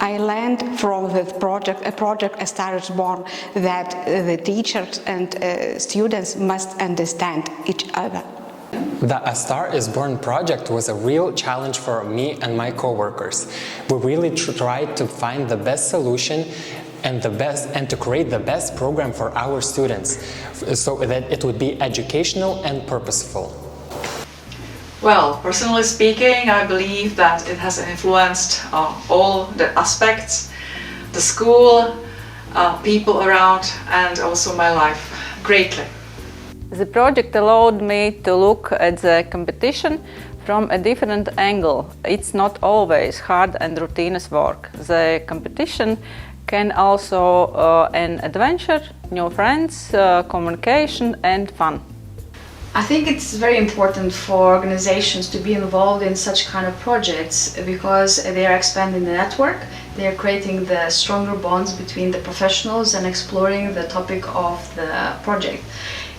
I learned from this project, a project A Star is Born, that the teachers and students must understand each other. The A Star is Born project was a real challenge for me and my co-workers. We really tried to find the best solution and to create the best program for our students, so that it would be educational and purposeful. Well, personally speaking, I believe that it has influenced all the aspects, the school, people around, and also my life greatly. The project allowed me to look at the competition from a different angle. It's not always hard and routine work. The competition can also an adventure, new friends, communication and fun. I think it's very important for organizations to be involved in such kind of projects because they are expanding the network, they are creating the stronger bonds between the professionals and exploring the topic of the project.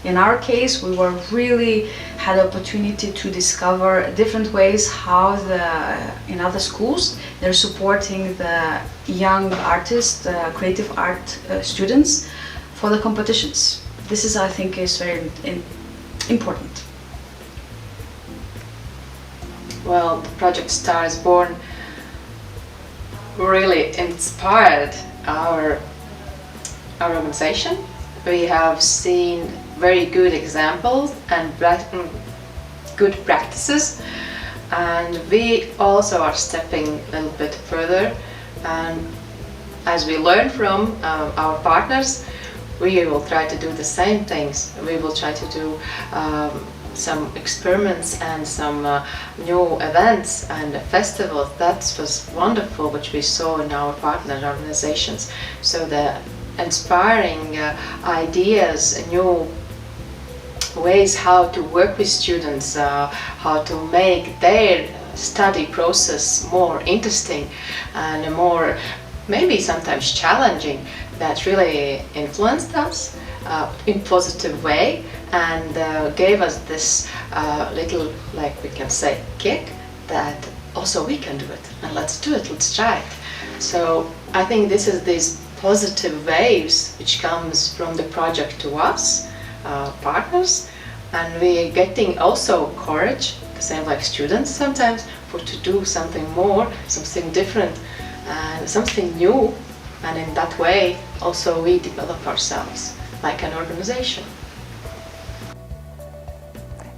In our case, we really had the opportunity to discover different ways how in other schools they're supporting the young artists, creative art students for the competitions. This is, I think, is very important. Well, the project Star is Born really inspired our organization. We have seen very good examples and good practices, and we also are stepping a little bit further, and as we learn from our partners, we will try to do the same things. We will try to do some experiments and some new events and festivals. That was wonderful, which we saw in our partner organizations. So the inspiring ideas, new ways how to work with students, how to make their study process more interesting and more maybe sometimes challenging, that really influenced us in positive way and gave us this little, like we can say, kick that also we can do it, and let's do it, let's try it. So I think this is these positive waves which comes from the project to us, partners, and we are getting also courage, the same like students sometimes, to do something more, something different, and something new, and in that way also we develop ourselves like an organization.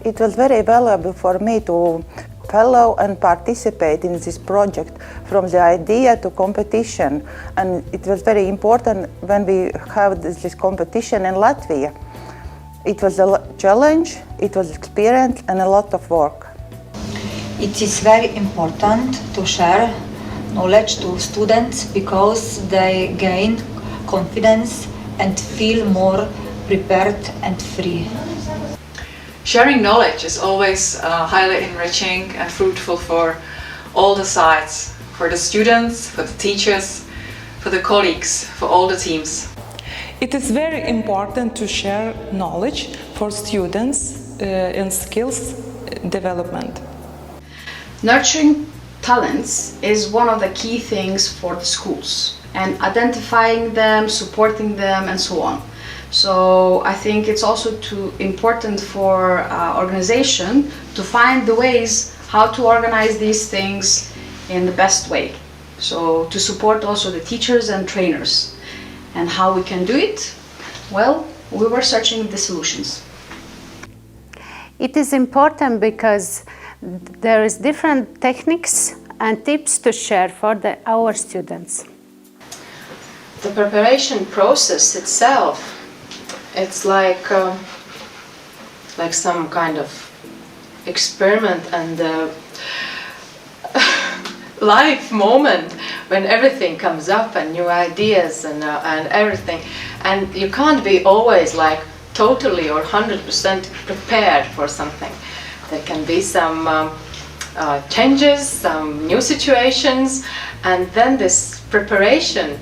It was very valuable for me to follow and participate in this project from the idea to competition, and it was very important when we have this competition in Latvia. It was a challenge, it was experience and a lot of work. It is very important to share knowledge to students because they gain confidence and feel more prepared and free. Sharing knowledge is always highly enriching and fruitful for all the sides, for the students, for the teachers, for the colleagues, for all the teams. It is very important to share knowledge for students in skills development. Nurturing talents is one of the key things for the schools, and identifying them, supporting them, and so on. So I think it's also important for organization to find the ways how to organize these things in the best way. So to support also the teachers and trainers. And how we can do it? Well, we were searching the solutions. It is important because there is different techniques and tips to share for our students. The preparation process itself, it's like some kind of experiment and life moment when everything comes up and new ideas and everything, and you can't be always like totally or 100% prepared for something. There can be some changes, some new situations, and then this preparation,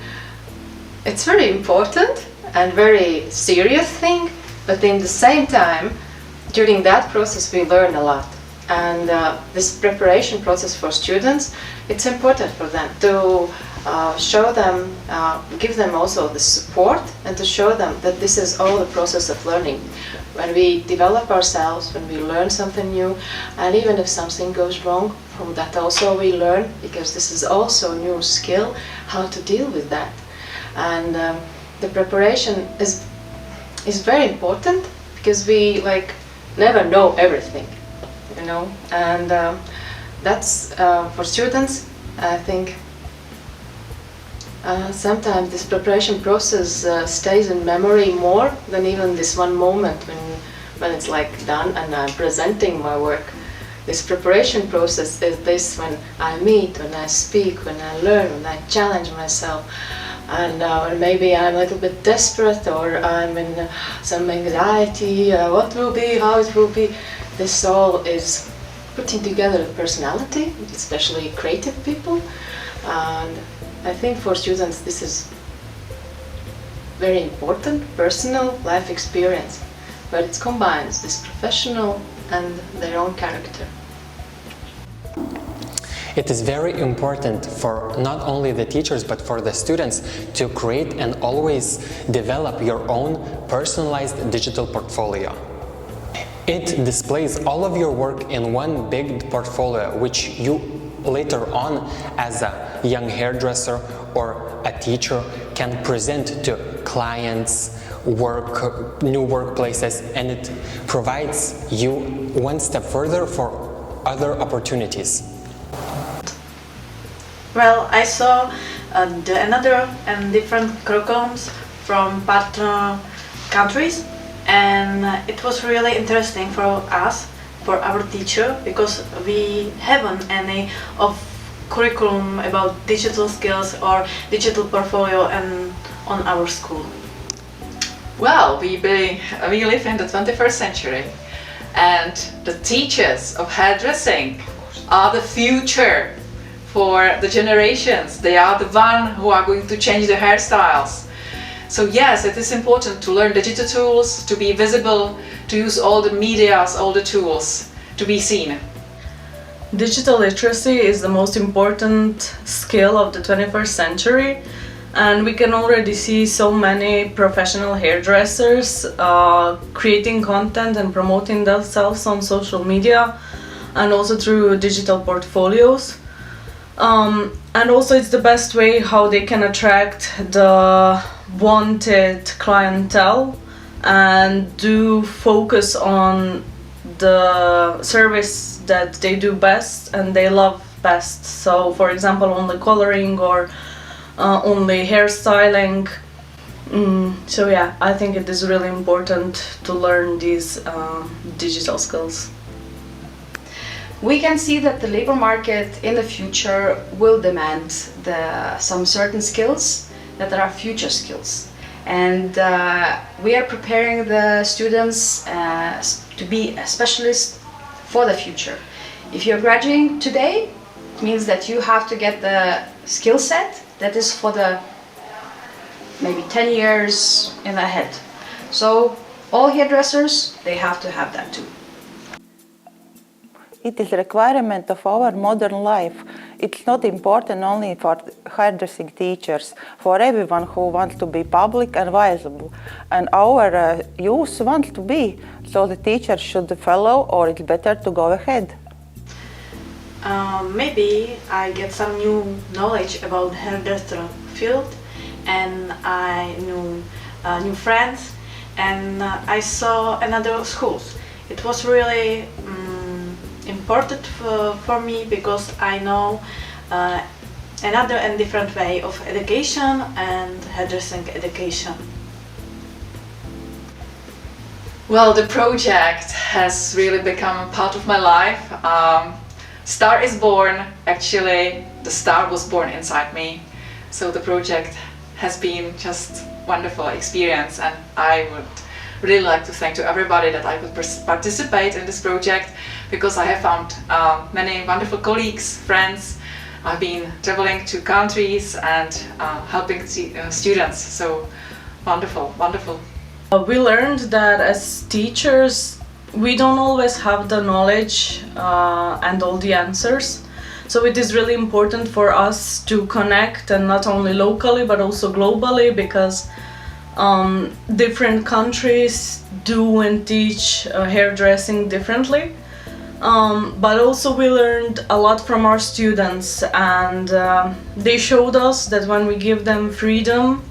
it's very important and very serious thing, but in the same time during that process we learn a lot. And this preparation process for students, it's important for them to show them, give them also the support, and to show them that this is all the process of learning. When we develop ourselves, when we learn something new, and even if something goes wrong, from that also we learn, because this is also a new skill, how to deal with that. And the preparation is very important, because we never know everything, you know, and that's for students, I think. Sometimes this preparation process stays in memory more than even this one moment when it's done and I'm presenting my work. This preparation process is this when I meet, when I speak, when I learn, when I challenge myself, and when maybe I'm a little bit desperate or I'm in some anxiety, what will be, how it will be. This all is putting together a personality, especially creative people. And I think for students this is very important, personal life experience, but it combines this professional and their own character. It is very important for not only the teachers but for the students to create and always develop your own personalized digital portfolio. It displays all of your work in one big portfolio, which you later on as a young hairdresser or a teacher can present to clients, new workplaces, and it provides you one step further for other opportunities. Well, I saw another and different curriculums from partner countries, and it was really interesting for us, for our teacher, because we haven't any of curriculum about digital skills or digital portfolio and on our school. Well, we live in the 21st century, and the teachers of hairdressing are the future for the generations. They are the ones who are going to change the hairstyles. So yes, it is important to learn digital tools, to be visible, to use all the medias, all the tools, to be seen. Digital literacy is the most important skill of the 21st century, and we can already see so many professional hairdressers creating content and promoting themselves on social media and also through digital portfolios. And also it's the best way how they can attract the wanted clientele and do focus on the service that they do best and they love best. So for example, only coloring or only hairstyling. So yeah, I think it is really important to learn these digital skills. We can see that the labor market in the future will demand some certain skills that are future skills. And we are preparing the students to be a specialist for the future. If you're graduating today, it means that you have to get the skill set that is for the maybe 10 years in ahead. So all hairdressers, they have to have that too. It is a requirement of our modern life. It's not important only for hairdressing teachers, for everyone who wants to be public and visible. And our youth wants to be, so the teachers should follow, or it's better to go ahead. Maybe I get some new knowledge about hairdresser field, and I knew new friends, and I saw another schools. It was really important for me because I know another and different way of education and hairdressing education. Well, the project has really become a part of my life. Star is born. Actually, the star was born inside me. So the project has been just wonderful experience, and I would really like to thank to everybody that I could participate in this project, because I have found many wonderful colleagues, friends. I've been traveling to countries and helping students, so wonderful, wonderful. We learned that as teachers, we don't always have the knowledge and all the answers. So it is really important for us to connect, and not only locally but also globally, because different countries do and teach hairdressing differently. But also we learned a lot from our students, and they showed us that when we give them freedom,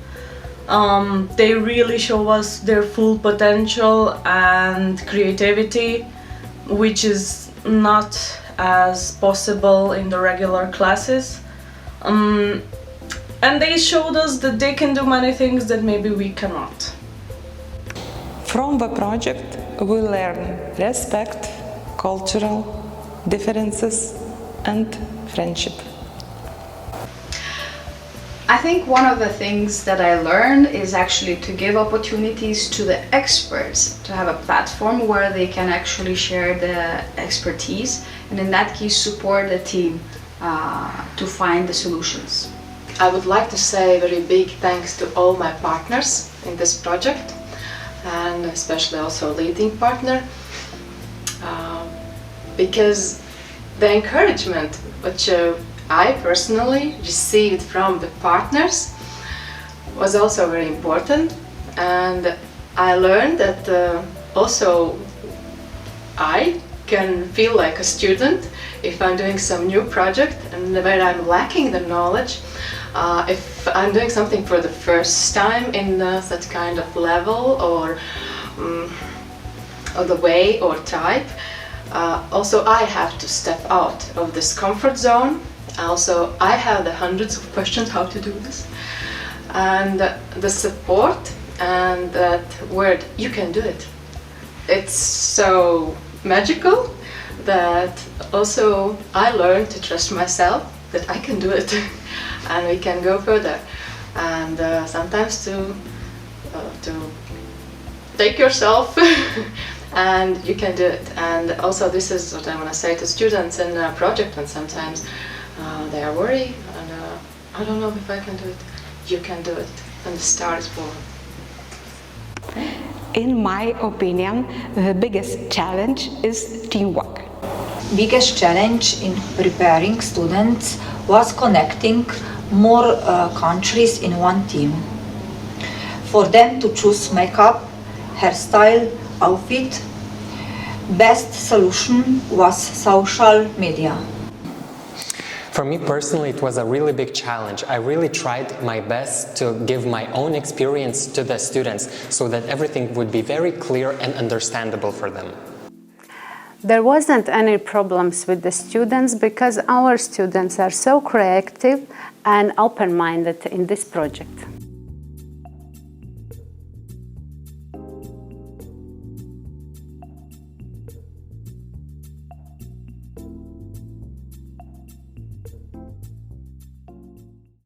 they really show us their full potential and creativity, which is not as possible in the regular classes. And they showed us that they can do many things that maybe we cannot. From the project, we learn respect, cultural differences, and friendship. I think one of the things that I learned is actually to give opportunities to the experts, to have a platform where they can actually share the expertise, and in that case support the team to find the solutions. I would like to say very big thanks to all my partners in this project, and especially also leading partner, because the encouragement which I personally received from the partners was also very important, and I learned that also I can feel like a student if I'm doing some new project and where I'm lacking the knowledge. If I'm doing something for the first time in such kind of level or the way or type, also I have to step out of this comfort zone. Also I have the hundreds of questions how to do this, and the support and that word "you can do it," it's so magical that also I learned to trust myself that I can do it and we can go further, and sometimes to take yourself and you can do it. And also this is what I want to say to students in a project when sometimes they are worried and I don't know if I can do it. You can do it, and the start is forward. In my opinion, the biggest challenge is teamwork. Biggest challenge in preparing students was connecting more countries in one team. For them to choose makeup, hairstyle, outfit, best solution was social media. For me personally, it was a really big challenge. I really tried my best to give my own experience to the students so that everything would be very clear and understandable for them. There wasn't any problems with the students because our students are so creative and open-minded in this project.